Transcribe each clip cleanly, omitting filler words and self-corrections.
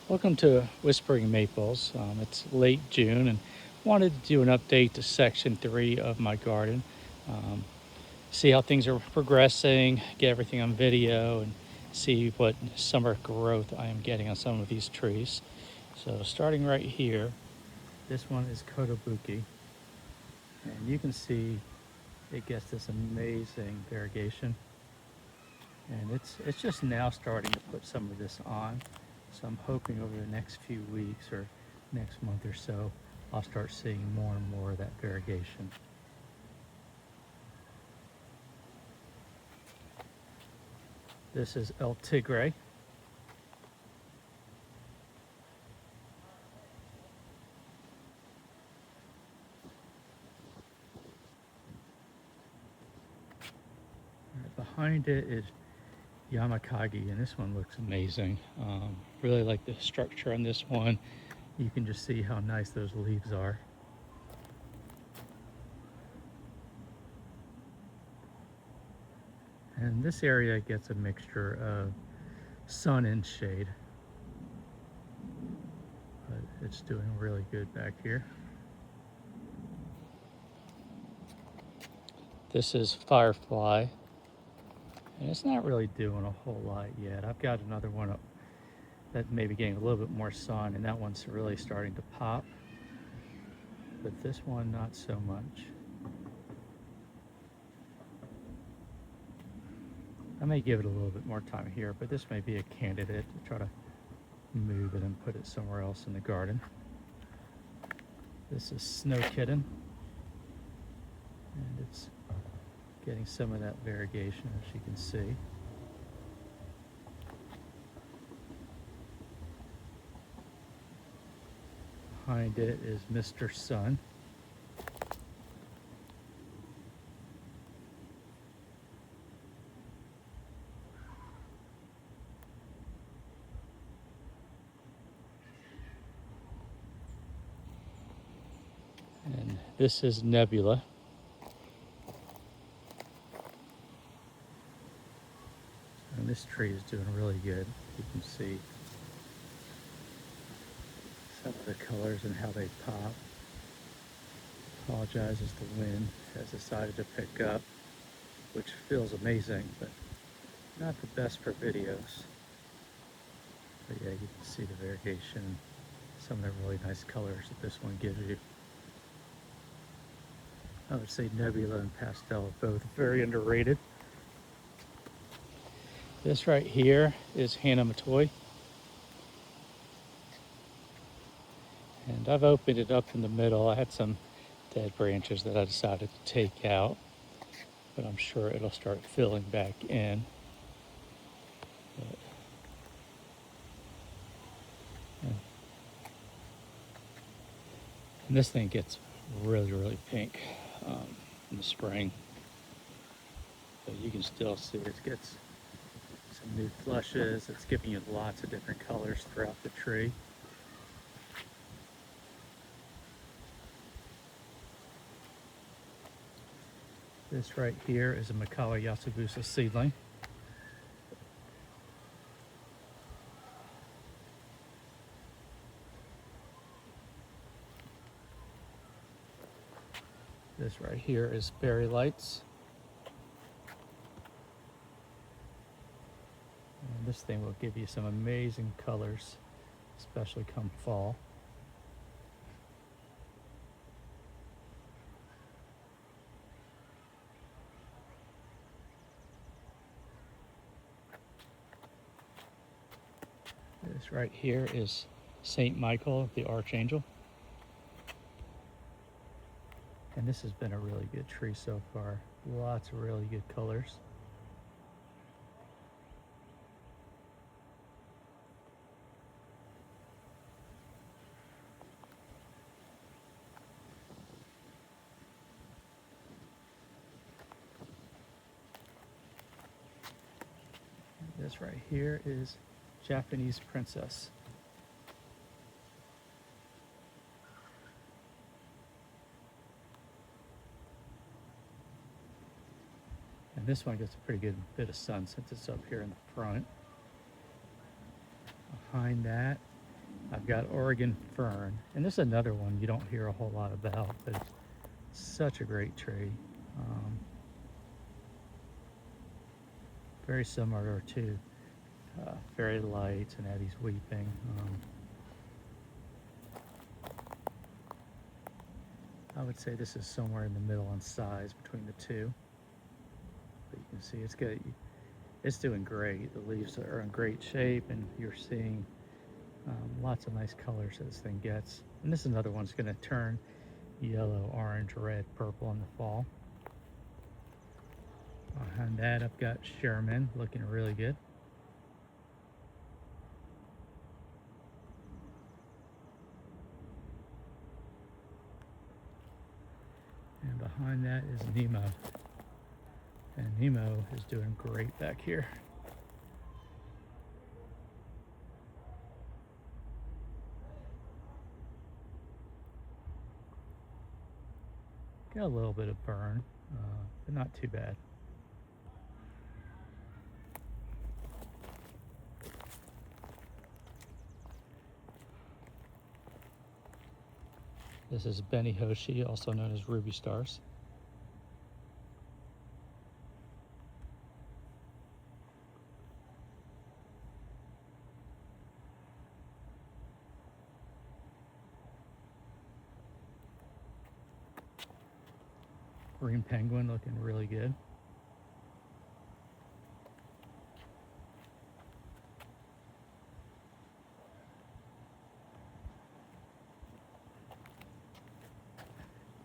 Welcome to Whispering Maples. It's late June and wanted to do an update to section 3 of my garden. Um, See how things are progressing, get everything on video, and see what summer growth I am getting on some of these trees. So starting right here, this one is Kotobuki, and you can see it gets this amazing variegation. And it's just now starting to put some of this on. So I'm hoping over the next few weeks or next month or so, I'll start seeing more and more of that variegation. This is El Tigre. Right behind it is Yamakagi, and this one looks amazing. Really like the structure on this one. You can just see how nice those leaves are. And this area gets a mixture of sun and shade, but it's doing really good back here. This is Firefly, and it's not really doing a whole lot yet. I've got another one up that may be getting a little bit more sun, and that one's really starting to pop, but this one not so much. I may give it a little bit more time here, but this may be a candidate to try to move it and put it somewhere else in the garden. This is Snow Kitten, and it's getting some of that variegation, as you can see. Behind it is Mr. Sun. And this is Nebula. And this tree is doing really good. You can see some of the colors and how they pop. Apologizes the wind has decided to pick up, which feels amazing, but not the best for videos. But yeah, you can see the variegation, some of the really nice colors that this one gives you. I would say Nebula and Pastel are both very underrated. This right here is Hana Matoi. And I've opened it up in the middle. I had some dead branches that I decided to take out, but I'm sure it'll start filling back in. But, yeah. And this thing gets really, really pink in the spring. But you can still see it gets some new flushes. It's giving you lots of different colors throughout the tree. This right here is a Makawa Yasubusa seedling. This right here is Berry Lights. And this thing will give you some amazing colors, especially come fall. This right here is Saint Michael, the Archangel. And this has been a really good tree so far. Lots of really good colors. This right here is Japanese Princess. And this one gets a pretty good bit of sun since it's up here in the front. Behind that I've got Oregon fern, and this is another one you don't hear a whole lot about, but it's such a great tree. Um, very similar to Fairy Lights and Eddie's Weeping. I would say this is somewhere in the middle in size between the two. But you can see it's good. It's doing great. The leaves are in great shape, and you're seeing lots of nice colors that this thing gets. And this is another one that's going to turn yellow, orange, red, purple in the fall. Behind that, I've got Sherman looking really good. And behind that is Nemo. And Nemo is doing great back here. Got a little bit of burn, but not too bad. This is Benihoshi, also known as Ruby Stars. Green Penguin looking really good.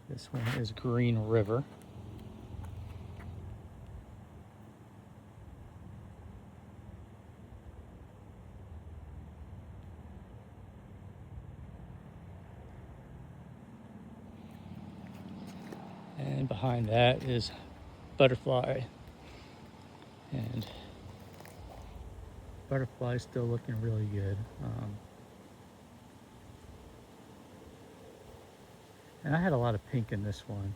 This one is Green River. And behind that is Butterfly. And Butterfly still looking really good. And I had a lot of pink in this one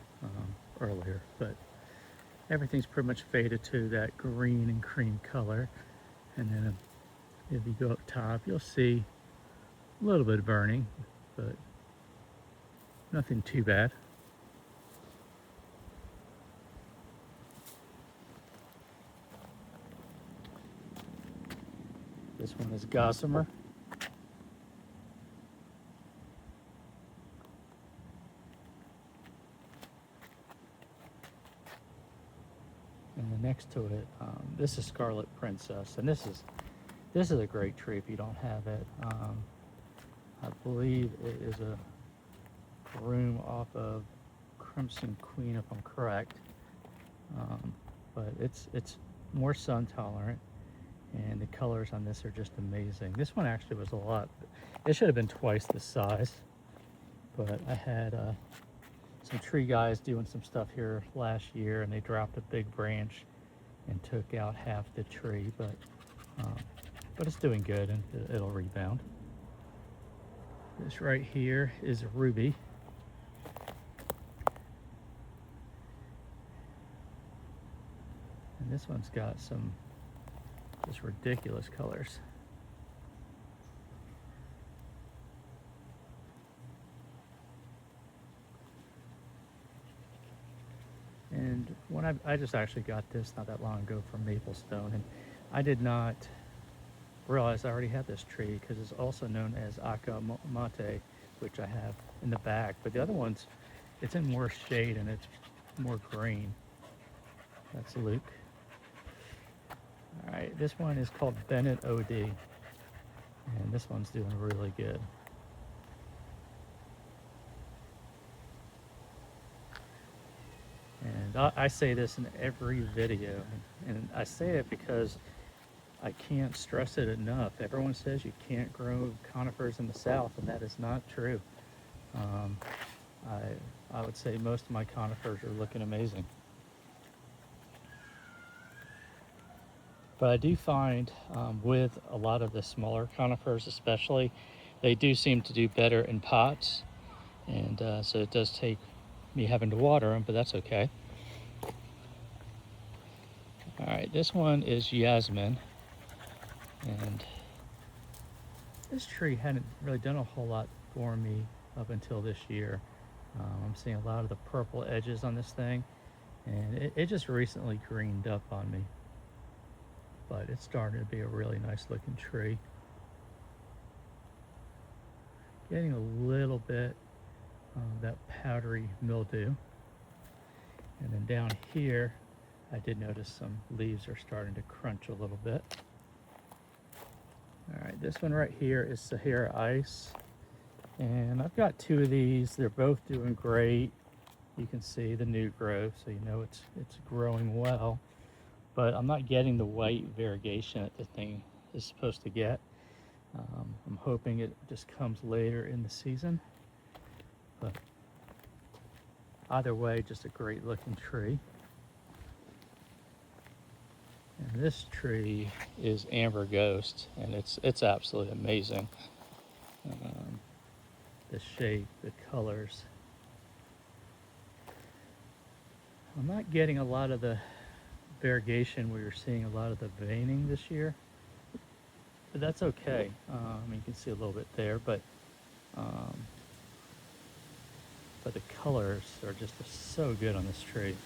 earlier, but everything's pretty much faded to that green and cream color. And then if you go up top, you'll see a little bit of burning, but nothing too bad. This one is Gossamer. And then next to it, this is Scarlet Princess, and this is a great tree if you don't have it. I believe it is a broom off of Crimson Queen, if I'm correct. But it's more sun tolerant, and the colors on this are just amazing. This one actually was a lot. It should have been twice this size, but I had some tree guys doing some stuff here last year, and they dropped a big branch and took out half the tree, but it's doing good, and it'll rebound. This right here is a Ruby. And this one's got some just ridiculous colors. And when I just actually got this not that long ago from Maplestone, and I did not realize I already had this tree because it's also known as Akamate, which I have in the back. But the other ones, it's in more shade and it's more green. That's Luke. All right, this one is called Bennett OD, and this one's doing really good. And I say this in every video, and I say it because I can't stress it enough. Everyone says you can't grow conifers in the South, and that is not true. I would say most of my conifers are looking amazing. But I do find with a lot of the smaller conifers especially, they do seem to do better in pots. And so it does take me having to water them, but that's okay. All right, this one is Yasmin. And This tree hadn't really done a whole lot for me up until this year. I'm seeing a lot of the purple edges on this thing, and it just recently greened up on me. But it's starting to be a really nice looking tree. Getting a little bit of that powdery mildew. And then down here, I did notice some leaves are starting to crunch a little bit. All right, this one right here is Sahara Ice. And I've got two of these. They're both doing great. You can see the new growth, so you know it's growing well. But I'm not getting the white variegation that the thing is supposed to get. I'm hoping it just comes later in the season. But either way, just a great looking tree. And this tree is Amber Ghost, and it's absolutely amazing. The shape, the colors. I'm not getting a lot of the variegation where you're seeing a lot of the veining this year, but that's okay. You can see a little bit there, but the colors are just so good on this tree.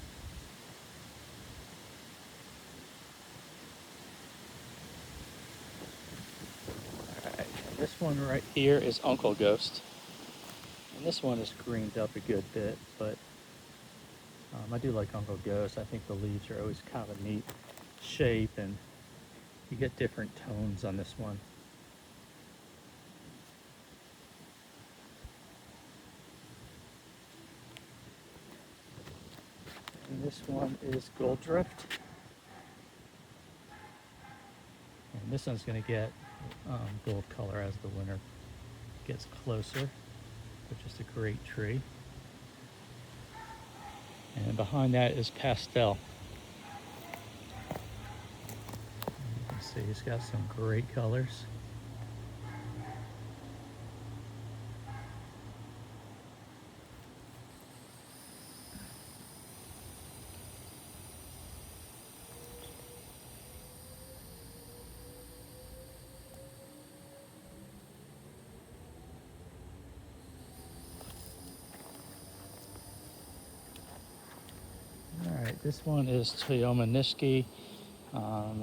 This one right here is Uncle Ghost. And this one is greened up a good bit, but I do like Uncle Ghost. I think the leaves are always kind of a neat shape, and you get different tones on this one. And this one is Gold Drift. And this one's going to get gold color as the winter gets closer, but just a great tree. And behind that is Pastel. And you can see it's got some great colors. Alright, this one is Toyoma Nishiki.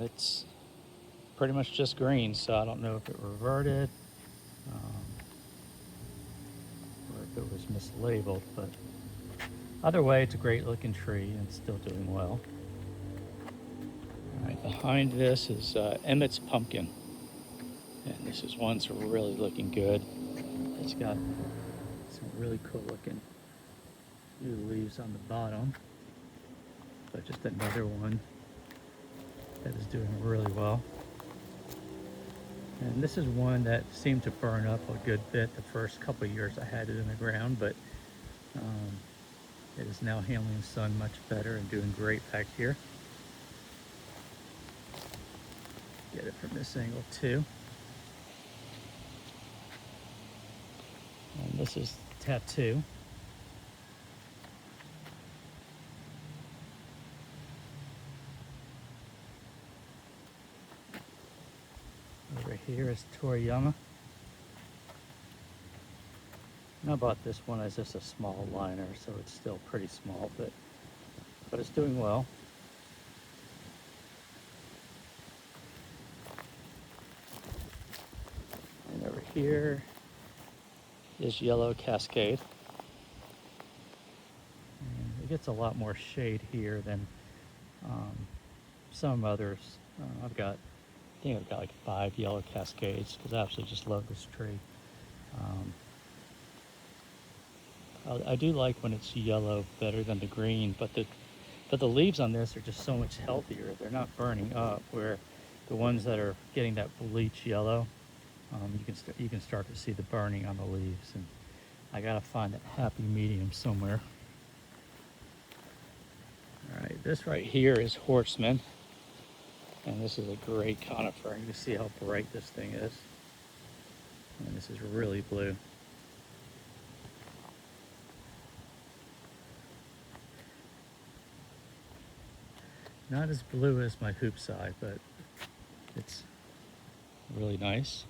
It's pretty much just green, so I don't know if it reverted or if it was mislabeled, but either way, it's a great looking tree and it's still doing well. Alright, behind this is Emmett's Pumpkin. And this is one's really looking good. It's got some really cool looking new leaves on the bottom, but just another one that is doing really well. And this is one that seemed to burn up a good bit the first couple of years I had it in the ground, but it is now handling the sun much better and doing great back here. Get it from this angle too. And this is Tattoo. Over here is Toriyama. And I bought this one as just a small liner, so it's still pretty small, but it's doing well. And over here is Yellow Cascade. And it gets a lot more shade here than some others. I think I've got like 5 Yellow Cascades because I absolutely just love this tree. I do like when it's yellow better than the green, but the leaves on this are just so much healthier. They're not burning up, where the ones that are getting that bleach yellow, you can start to see the burning on the leaves, and I gotta find that happy medium somewhere. All right, this right here is Horseman, and this is a great conifer. You can see how bright this thing is, and this is really blue. Not as blue as my Hoopsii, but it's really nice.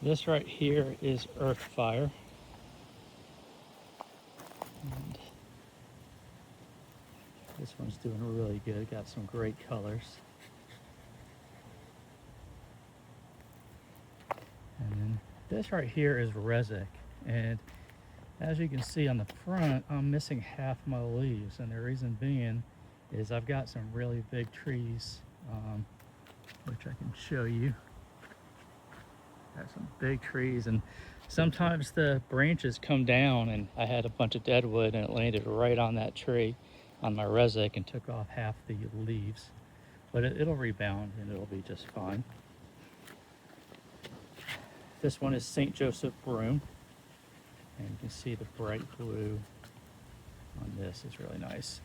This right here is Earthfire. And this one's doing really good. Got some great colors. And then this right here is Rezic. And as you can see on the front, I'm missing half my leaves. And the reason being is I've got some really big trees, which I can show you. Got some big trees, and sometimes the branches come down, and I had a bunch of deadwood and it landed right on that tree on my Rezic and took off half the leaves. But it'll rebound and it'll be just fine. This one is St. Joseph Broom, and you can see the bright blue on this is really nice.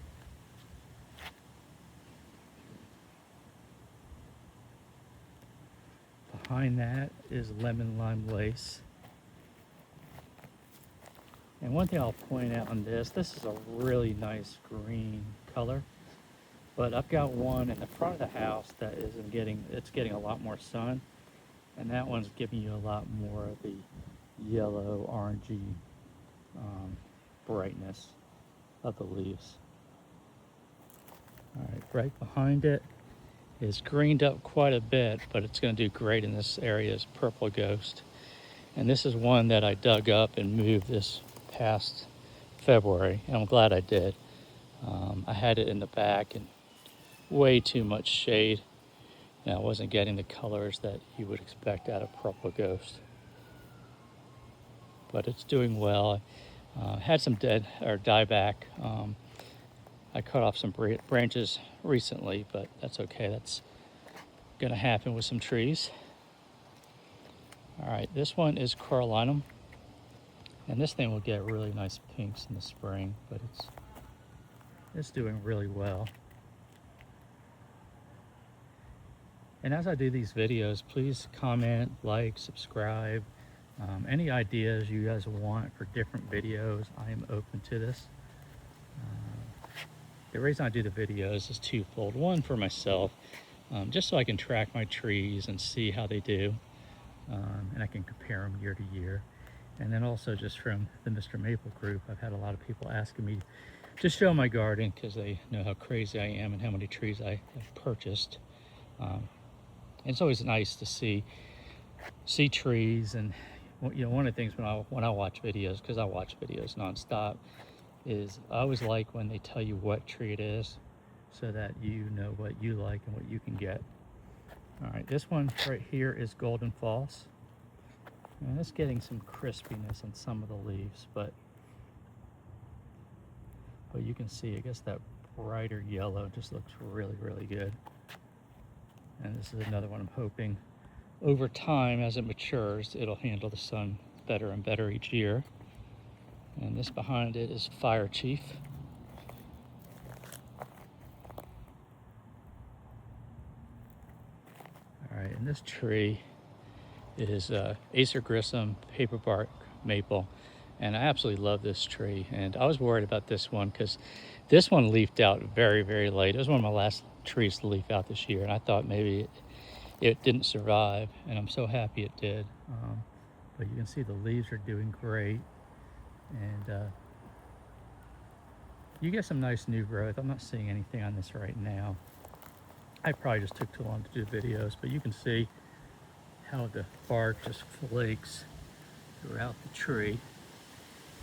Behind that is Lemon Lime Lace. And one thing I'll point out on this is a really nice green color, but I've got one in the front of the house that it's getting a lot more sun, and that one's giving you a lot more of the yellow, orangey brightness of the leaves. All right, right behind it is greened up quite a bit, but it's going to do great in this area is Purple Ghost. And this is one that I dug up and moved this past February, and I'm glad I did. I had it in the back and way too much shade, and I wasn't getting the colors that you would expect out of Purple Ghost. But it's doing well. Had some dieback. I cut off some branches recently, but that's okay. That's gonna happen with some trees. All right, this one is Corallinum, and this thing will get really nice pinks in the spring, but it's doing really well. And as I do these videos, please comment, like, subscribe. Any ideas you guys want for different videos, I am open to this. The reason I do the videos is twofold. One, for myself, just so I can track my trees and see how they do, and I can compare them year to year. And then also just from the Mr. Maple group, I've had a lot of people asking me to show my garden because they know how crazy I am and how many trees I have purchased. And it's always nice to see trees. And you know, one of the things when I watch videos, because I watch videos nonstop, is I always like when they tell you what tree it is, so that you know what you like and what you can get. All right, this one right here is Golden Falls, and it's getting some crispiness on some of the leaves, but you can see, I guess that brighter yellow just looks really, really good. And this is another one I'm hoping over time, as it matures, it'll handle the sun better and better each year. And this behind it is Fire Chief. All right, and this tree is Acer Grissom Paperbark Maple. And I absolutely love this tree. And I was worried about this one because this one leafed out very, very late. It was one of my last trees to leaf out this year. And I thought maybe it didn't survive. And I'm so happy it did. But you can see the leaves are doing great. And you get some nice new growth. I'm not seeing anything on this right now. I probably just took too long to do videos, but you can see how the bark just flakes throughout the tree.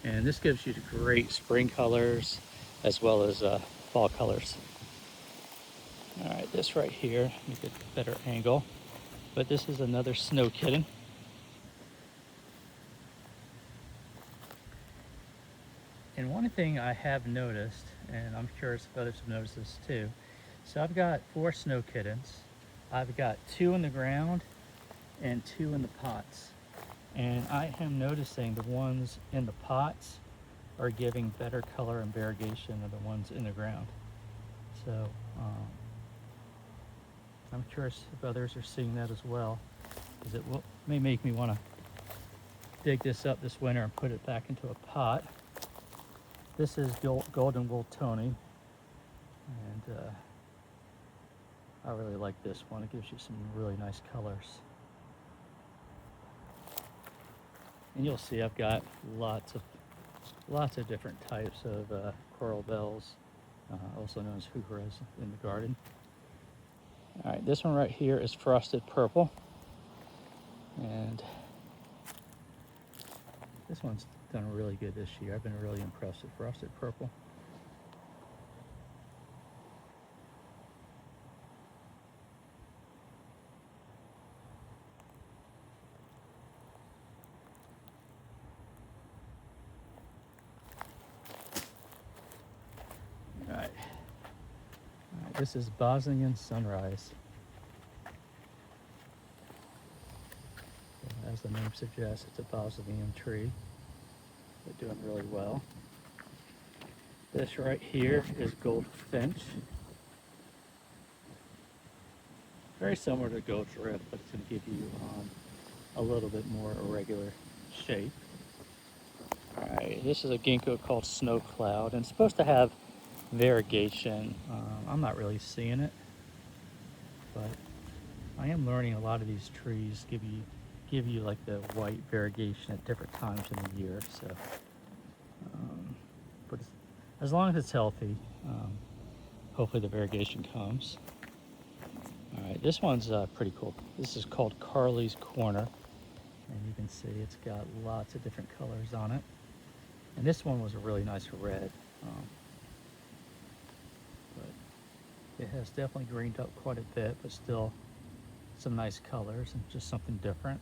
And this gives you the great spring colors as well as fall colors. All right, this right here, you get a better angle, but this is another Snow Kitten. And one thing I have noticed, and I'm curious if others have noticed this too, so I've got 4 Snow Kittens. I've got 2 in the ground and 2 in the pots. And I am noticing the ones in the pots are giving better color and variegation than the ones in the ground. So I'm curious if others are seeing that as well, because it may make me want to dig this up this winter and put it back into a pot. This is Golden Wool Tony, and I really like this one. It gives you some really nice colors. And you'll see I've got lots of different types of coral bells, also known as heucheras, in the garden. All right, this one right here is frosted purple, and this one's done really good this year. I've been really impressed with frosted purple. All right. All right, this is Bosnian Sunrise. As the name suggests, it's a Bosnian tree. They're doing really well. This right here is Goldfinch. Very similar to Gold Drift, but it's going to give you a little bit more irregular shape. Alright, this is a ginkgo called Snow Cloud, and it's supposed to have variegation. I'm not really seeing it, but I am learning a lot of these trees give you like the white variegation at different times in the year. So, but as long as it's healthy, hopefully the variegation comes. All right, this one's pretty cool. This is called Carly's Corner, and you can see it's got lots of different colors on it. And this one was a really nice red, but it has definitely greened up quite a bit, but still some nice colors and just something different.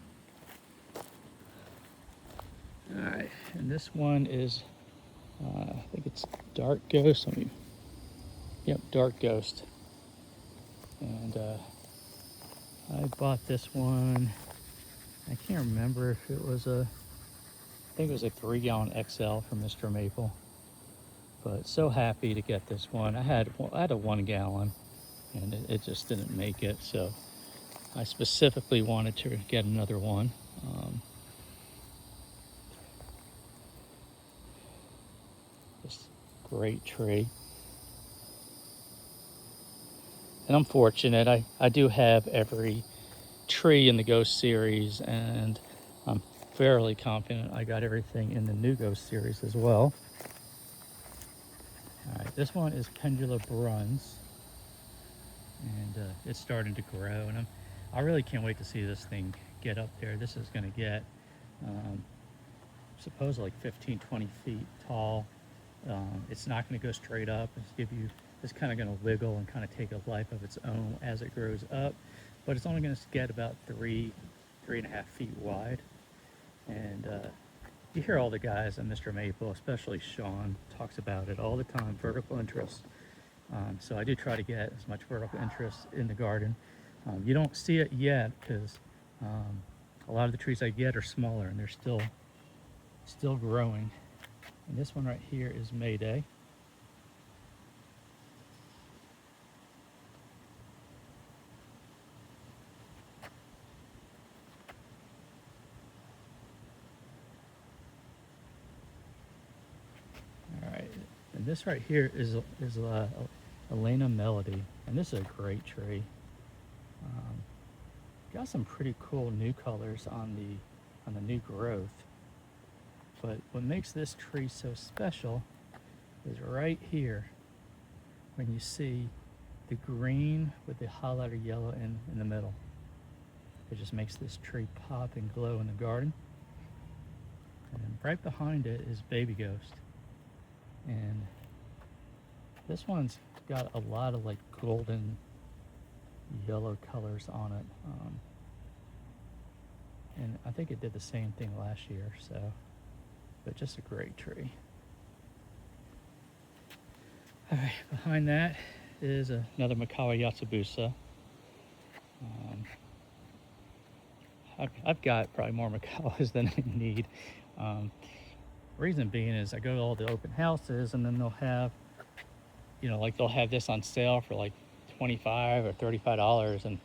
All right, and this one is, I think it's Dark Ghost. Yep, Dark Ghost. And I bought this one. I can't remember if it was I think it was a 3-gallon XL from Mr. Maple. But so happy to get this one. I had a 1 gallon, and it just didn't make it. So I specifically wanted to get another one. This great tree. And I'm fortunate, I do have every tree in the Ghost series, and I'm fairly confident I got everything in the new Ghost series as well. All right, this one is Pendula Bruns, and it's starting to grow, and I really can't wait to see this thing get up there. This is going to get supposedly like 15-20 feet tall. It's not going to go straight up. It's kind of going to wiggle and kind of take a life of its own as it grows up, but it's only going to get about 3.5 feet wide. And you hear all the guys at Mr. Maple, especially Sean, talks about it all the time, vertical interest. So I do try to get as much vertical interest in the garden. You don't see it yet because a lot of the trees I get are smaller, and they're still growing. And this one right here is Mayday. All right, and this right here is Elena Melody, and this is a great tree. Got some pretty cool new colors on the new growth. But what makes this tree so special is right here when you see the green with the highlighter yellow in the middle. It just makes this tree pop and glow in the garden. And right behind it is Baby Ghost. And this one's got a lot of like golden yellow colors on it. And I think it did the same thing last year, so, but just a great tree. All right, behind that is another Makawa Yatsubusa. I've got probably more Makawas than I need. Reason being is I go to all the open houses, and then they'll have, like they'll have this on sale for like $25 or $35, and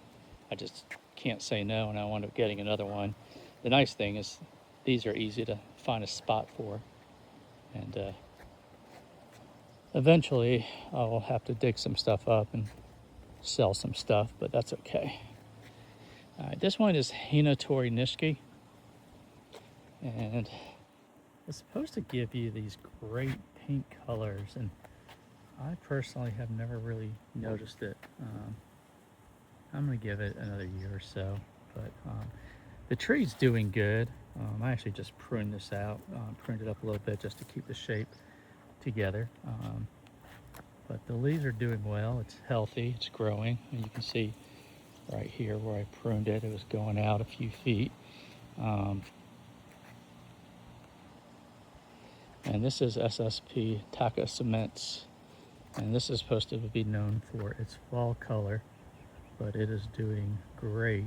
I just can't say no, and I wound up getting another one. The nice thing is these are easy to find a spot for, and eventually I'll have to dig some stuff up and sell some stuff, but that's okay. All right, this one is Hinatori Nishiki. And it's supposed to give you these great pink colors, and I personally have never really noticed it. I'm gonna give it another year or so, but the tree's doing good. I actually just pruned this out, pruned it up a little bit just to keep the shape together. But the leaves are doing well. It's healthy, it's growing, and you can see right here where I pruned it, it was going out a few feet. And this is SSP Taka Cements, and this is supposed to be known for its fall color, but it is doing great.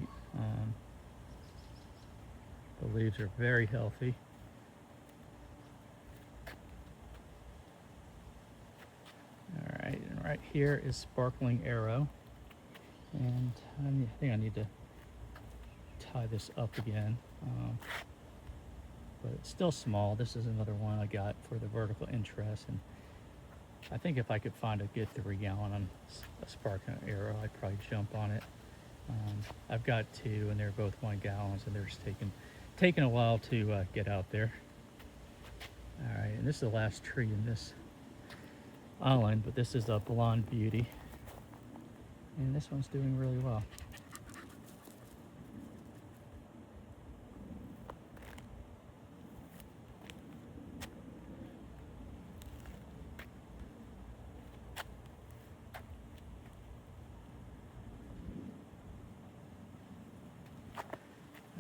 The leaves are very healthy. All right, and right here is Sparkling Arrow, and I think I need to tie this up again, but it's still small. This is another one I got for the vertical interest, and I think if I could find a good 3-gallon on a Sparkling Arrow, I'd probably jump on it. I've got 2, and they're both 1 gallons, and they're just taking a while to get out there. All right, and this is the last tree in this island, but this is a Blonde Beauty, and this one's doing really well.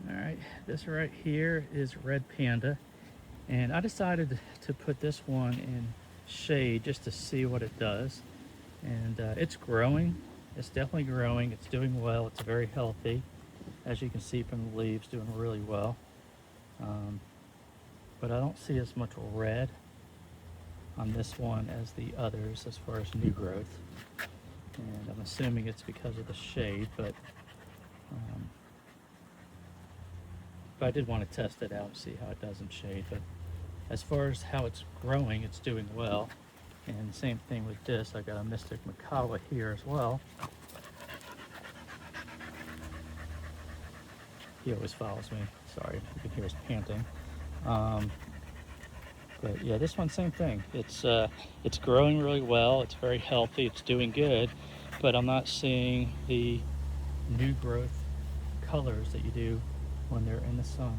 All right, this right here is Red Panda, and I decided to put this one in shade just to see what it does. And it's growing. It's definitely growing. It's doing well. It's very healthy, as you can see from the leaves, doing really well. But I don't see as much red on this one as the others as far as new growth, and I'm assuming it's because of the shade, but I did want to test it out and see how it does in shade. But as far as how it's growing, it's doing well. And same thing with this. I got a Mystic Macawa here as well. He always follows me. Sorry, you can hear us panting. But yeah, this one, same thing. It's growing really well. It's very healthy. It's doing good, but I'm not seeing the new growth colors that you do when they're in the sun.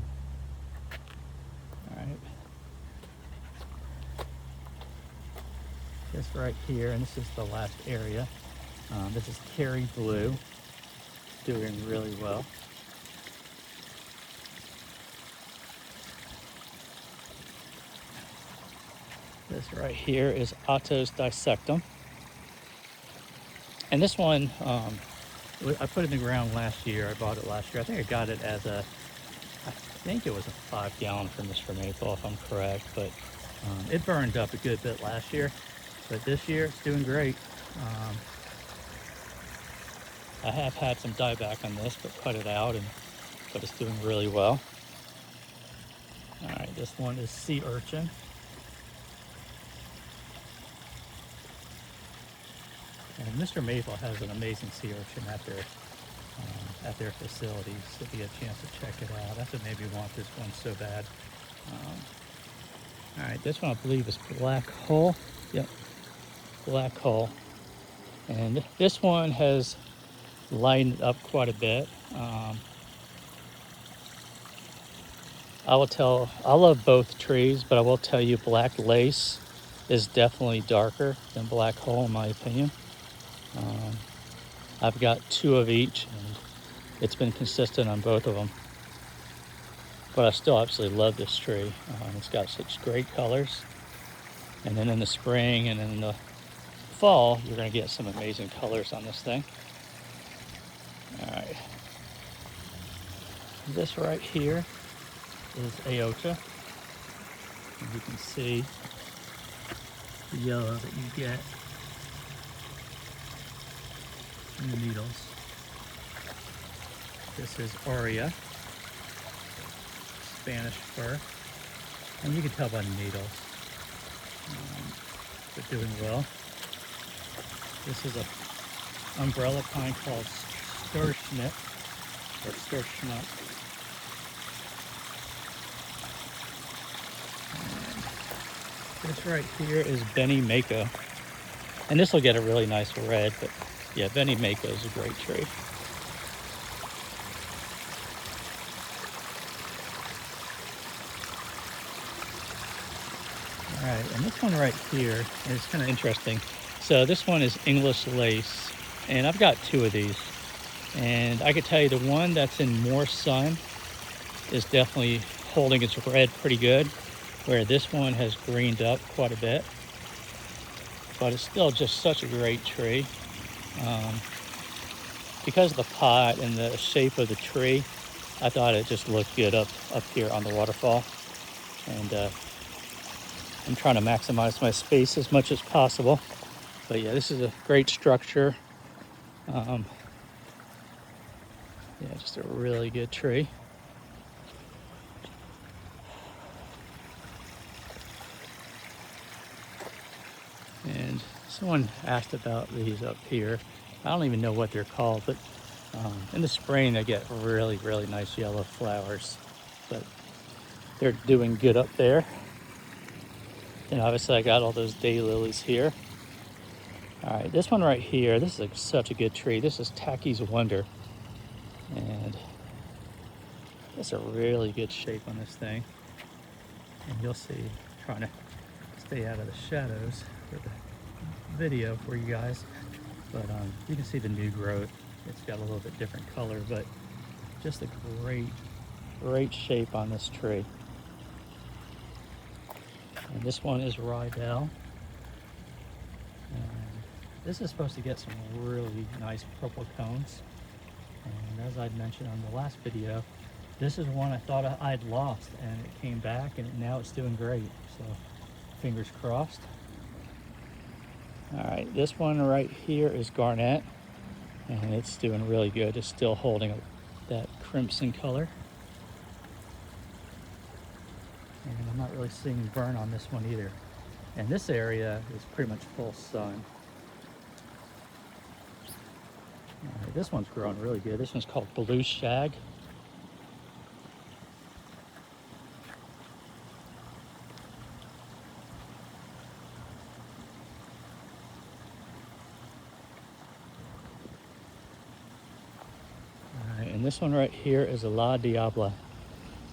All right. This right here, and this is the last area. This is Kerry Blue, doing really well. This right here is Atos Dissectum. And this one, I put it in the ground last year. I bought it last year. I think I got it as I think it was a 5-gallon from Mr. Maple, if I'm correct. But it burned up a good bit last year. But this year, it's doing great. I have had some dieback on this, but cut it out, but it's doing really well. All right, this one is Sea Urchin. And Mr. Maple has an amazing sea urchin at their facilities. If you get a chance to check it out, that's what made me want this one so bad. All right, this one I believe is Black Hole. Yep, Black Hole. And this one has lightened up quite a bit. I love both trees, but I will tell you Black Lace is definitely darker than Black Hole in my opinion. I've got 2 of each, and it's been consistent on both of them. But I still absolutely love this tree. It's got such great colors. And then in the spring and in the fall, you're going to get some amazing colors on this thing. All right. This right here is Aocha. And you can see the yellow that you get in the needles. This is Aurea, Spanish fir, and you can tell by the needles. They're doing well. This is a umbrella pine called Sturschnitt, or Sturschnutt. This right here is Benny Mako. And this will get a really nice red, but yeah, Benny Mako is a great tree. All right, and this one right here is kind of interesting. So this one is English Lace, and I've got two of these. And I could tell you the one that's in more sun is definitely holding its red pretty good, where this one has greened up quite a bit. But it's still just such a great tree. Because of the pot and the shape of the tree, I thought it just looked good up here on the waterfall. And I'm trying to maximize my space as much as possible. But yeah, this is a great structure. Yeah, just a really good tree. And someone asked about these up here. I don't even know what they're called, but in the spring they get really, really nice yellow flowers. But they're doing good up there. And obviously I got all those daylilies here. All right, this one right here, this is such a good tree. This is Tacky's Wonder. And it's a really good shape on this thing. And you'll see, trying to stay out of the shadows for the video for you guys. But you can see the new growth. It's got a little bit different color, but just a great shape on this tree. And this one is Rydell. And this is supposed to get some really nice purple cones. And as I'd mentioned on the last video, this is one I thought I'd lost, and it came back, and now it's doing great. So fingers crossed. All right, this one right here is Garnet, and it's doing really good. It's still holding that crimson color. And I'm not really seeing burn on this one either. And this area is pretty much full sun. All right, this one's growing really good. This one's called Blue Shag. All right, and this one right here is a La Diabla.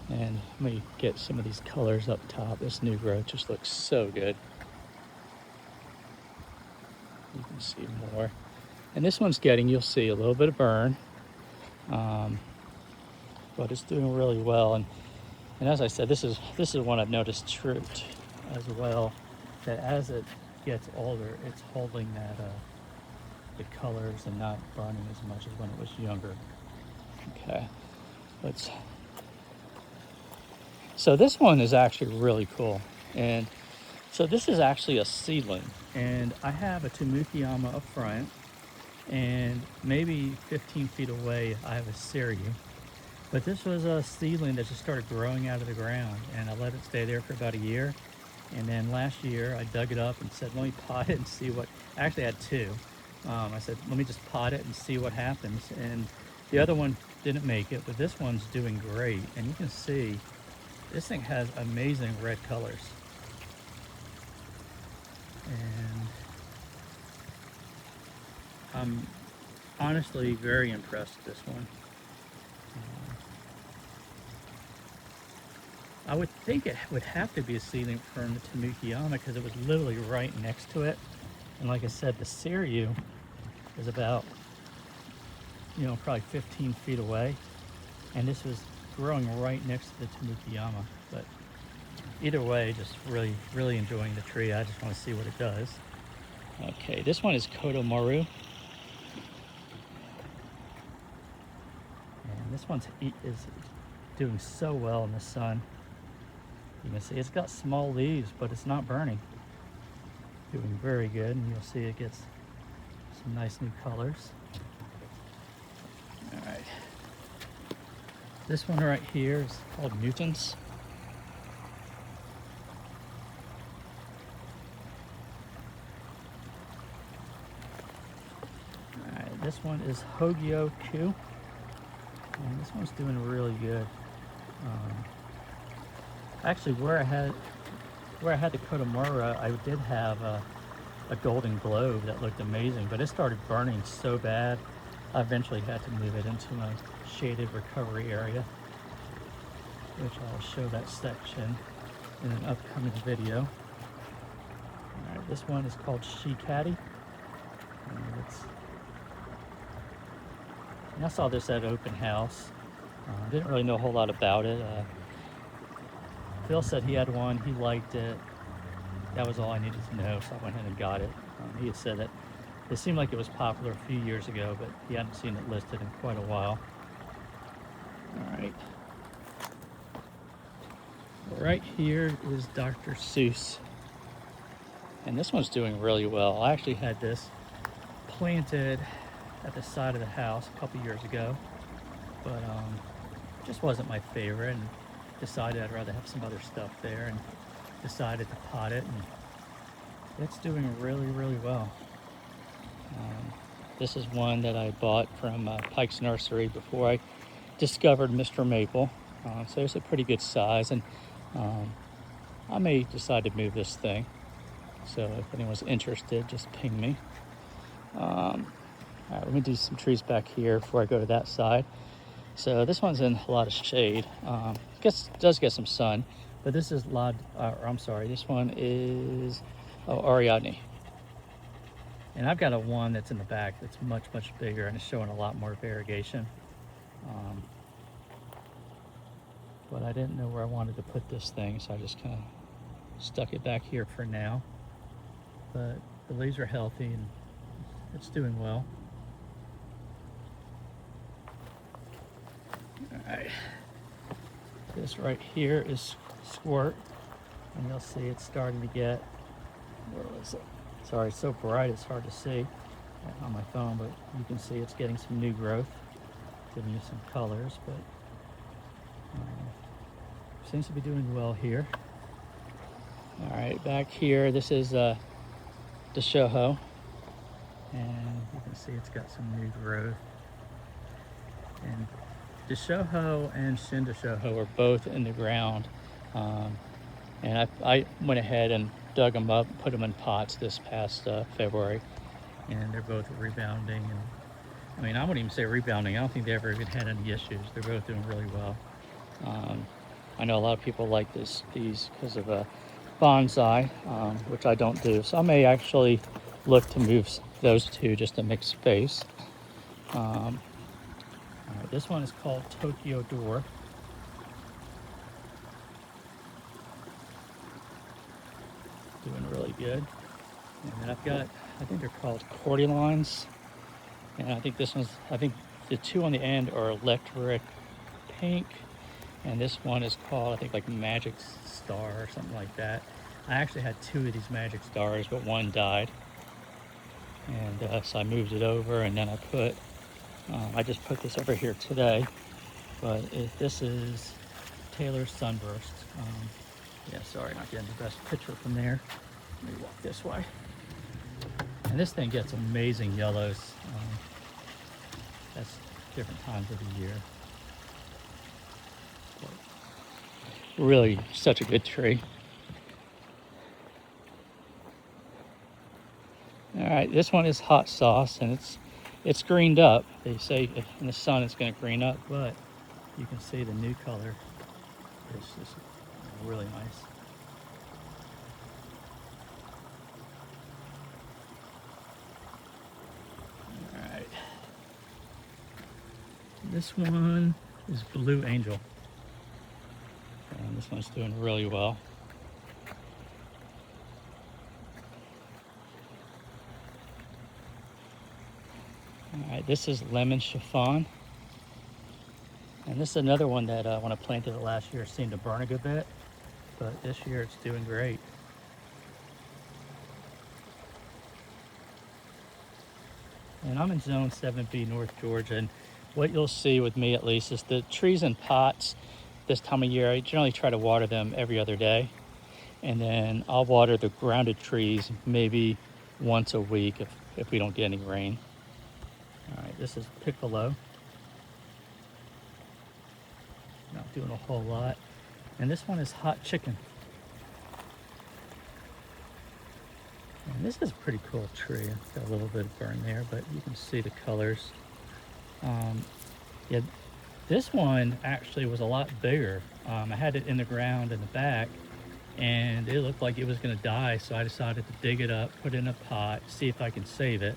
And let me get some of these colors up top. This new growth just looks so good. You can see more. And this one's getting, you'll see, a little bit of burn. But it's doing really well. And as I said, this is one I've noticed as well, that as it gets older, it's holding that the colors and not burning as much as when it was younger. Okay, so this one is actually really cool. And so this is actually a seedling, and I have a Tamukiyama up front, and maybe 15 feet away I have a Siryu. But this was a seedling that just started growing out of the ground, and I let it stay there for about a year. And then last year I dug it up and said, let me pot it and see what, actually I had two. I said, let me just pot it and see what happens. And the other one didn't make it, but this one's doing great. And you can see this thing has amazing red colors. And I'm honestly very impressed with this one. I would think it would have to be a seedling from the Tamukiyama because it was literally right next to it. And like I said, the Siryu is about, probably 15 feet away. And this was growing right next to the Tamukiyama. But either way, just really, really enjoying the tree. I just want to see what it does. Okay, this one is Kodomaru. And this one is doing so well in the sun. You can see it's got small leaves, but it's not burning. Doing very good, and you'll see it gets some nice new colors. All right. This one right here is called Newton's. All right, this one is Hogyo Q, and this one's doing really good. Actually, where I had where I had the Kotamura, I did have a golden globe that looked amazing, but it started burning so bad, I eventually had to move it into my shaded recovery area, which I'll show that section in an upcoming video. All right, this one is called She Caddy. And I saw this at open house. Didn't really know a whole lot about it. Phil said he had one, he liked it. That was all I needed to know, so I went ahead and got it. He had said that it seemed like it was popular a few years ago, but he hadn't seen it listed in quite a while. All right. Right here is Dr. Seuss. And this one's doing really well. I actually had this planted at the side of the house a couple years ago, but just wasn't my favorite, and decided I'd rather have some other stuff there, and decided to pot it, and it's doing really, really well. This is one that I bought from Pike's Nursery before I discovered Mr. Maple. So it's a pretty good size, and I may decide to move this thing. So if anyone's interested, just ping me. All right, let me do some trees back here before I go to that side. So this one's in a lot of shade. Does get some sun, but this is this one is Ariadne. And I've got a one that's in the back that's much, much bigger and it's showing a lot more variegation. But I didn't know where I wanted to put this thing, so I just kind of stuck it back here for now. But the leaves are healthy and it's doing well. All right, this right here is Squirt, and you'll see it's starting to get, where was it? Sorry, it's so bright it's hard to see on my phone, but you can see it's getting some new growth, giving you some colors, but seems to be doing well here. All right, back here, this is DeShoho, and you can see it's got some new growth. And DeShoho and Shin DeShoho are both in the ground, and I went ahead and dug them up, put them in pots this past February, and they're both rebounding. And I mean, I wouldn't even say rebounding. I don't think they ever even had any issues. They're both doing really well. I know a lot of people like these because of a bonsai, which I don't do. So I may actually look to move those two just to make space. All right, this one is called Tokyo Door. Doing really good. And then I've got, I think they're called Cordylines. And I think the two on the end are Electric Pink. And this one is called, I think, like Magic Star or something like that. I actually had two of these Magic Stars, but one died. And so I moved it over, and then I just put this over here today. But this is Taylor's Sunburst. Yeah, sorry, not getting the best picture from there. Let me walk this way. And this thing gets amazing yellows. That's different times of the year. Really such a good tree. All right, this one is Hot Sauce, and it's greened up. They say in the sun it's going to green up, but you can see the new color is just really nice. All right, this one is Blue Angel, and this one's doing really well. All right, this is Lemon Chiffon. And this is another one that when I planted it last year, seemed to burn a good bit, but this year it's doing great. And I'm in Zone 7B, North Georgia, and what you'll see with me at least is the trees in pots this time of year, I generally try to water them every other day. And then I'll water the grounded trees maybe once a week if we don't get any rain. All right, this is Piccolo. Not doing a whole lot. And this one is Hot Chicken. And this is a pretty cool tree. It's got a little bit of burn there, but you can see the colors. Yeah, this one actually was a lot bigger. I had it in the ground in the back, and it looked like it was going to die, so I decided to dig it up, put it in a pot, see if I can save it,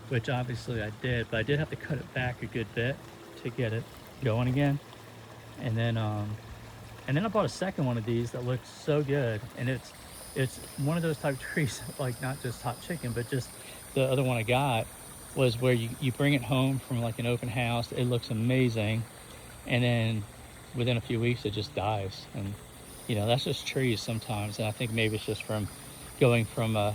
which obviously I did, but I did have to cut it back a good bit to get it going again. And then I bought a second one of these that looks so good, and it's one of those type of trees, like not just hot chicken, but just the other one I got was where you bring it home from like an open house. It looks amazing, and then within a few weeks it just dies. And that's just trees sometimes. And I think maybe it's just from going from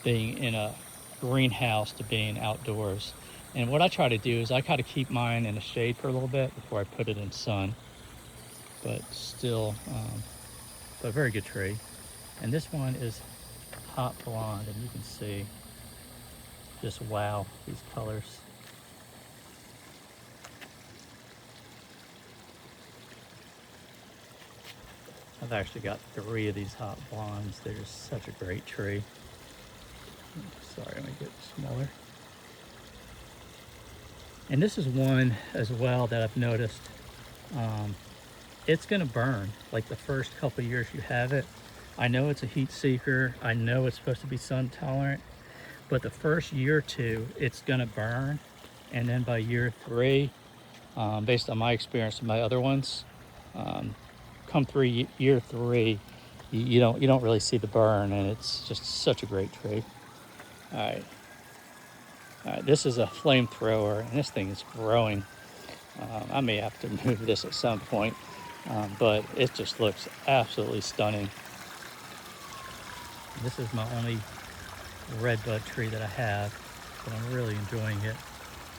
being in a greenhouse to being outdoors. And what I try to do is I try to keep mine in the shade for a little bit before I put it in sun. But still, but a very good tree. And this one is hot blonde, and you can see just wow, these colors. I've actually got 3 of these hot blondes. They're just such a great tree. Sorry, let me get smaller. And this is one as well that I've noticed. It's gonna burn like the first couple years you have it. I know it's a heat seeker. I know it's supposed to be sun tolerant, but the first year or two, it's gonna burn. And then by year 3, based on my experience with my other ones, come year 3, you don't really see the burn, and it's just such a great tree. All right, this is a flamethrower, and this thing is growing. I may have to move this at some point, but it just looks absolutely stunning. This is my only redbud tree that I have, but I'm really enjoying it.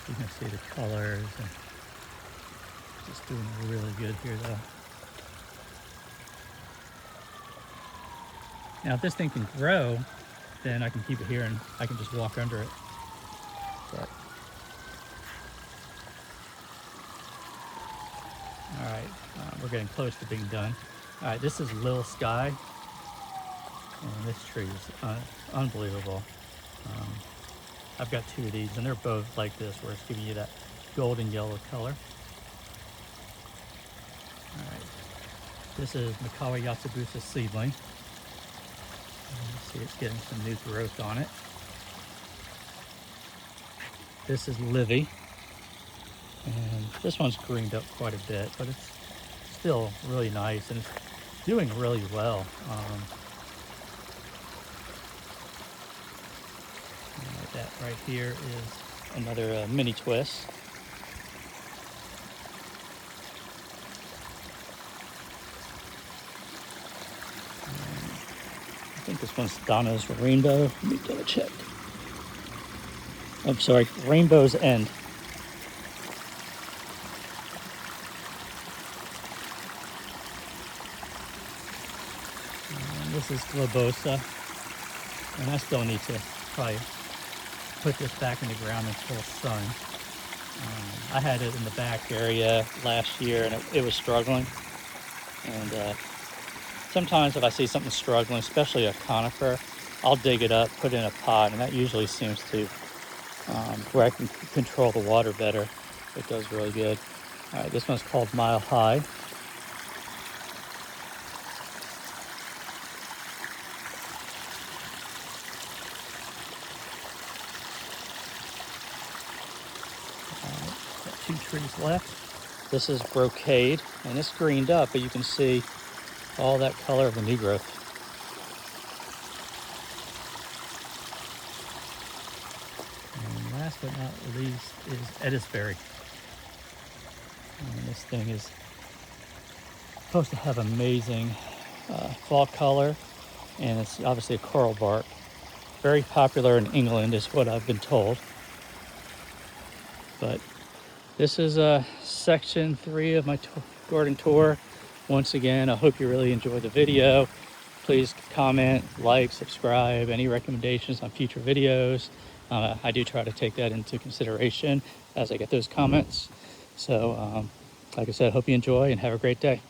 You can see the colors, and just doing really good here though. Now if this thing can grow, then I can keep it here and I can just walk under it. But, all right, we're getting close to being done. All right, this is Lil Sky, and this tree is unbelievable. I've got 2 of these, and they're both like this, where it's giving you that golden yellow color. All right, this is Makawa Yatsubusa seedling. You see it's getting some new growth on it. This is Livy, and this one's greened up quite a bit, but it's still really nice, and it's doing really well. That right here is another mini twist. I think this one's Donna's Rainbow. Let me double check. I'm sorry, Rainbow's End. And this is Globosa, and I still need to probably put this back in the ground in full sun. I had it in the back area last year, and it was struggling. And sometimes if I see something struggling, especially a conifer, I'll dig it up, put it in a pot, and that usually seems to where I can control the water better. It does really good. All right, this one's called Mile High. Got 2 trees left. This is Brocade, and it's greened up, but you can see all that color of the new growth. And last but not least is Edisberry. And this thing is supposed to have amazing fall color, and it's obviously a coral bark. Very popular in England is what I've been told. But this is section 3 of my garden tour. Once again, I hope you really enjoyed the video. Please comment, like, subscribe, any recommendations on future videos. I do try to take that into consideration as I get those comments. So, like I said, hope you enjoy and have a great day.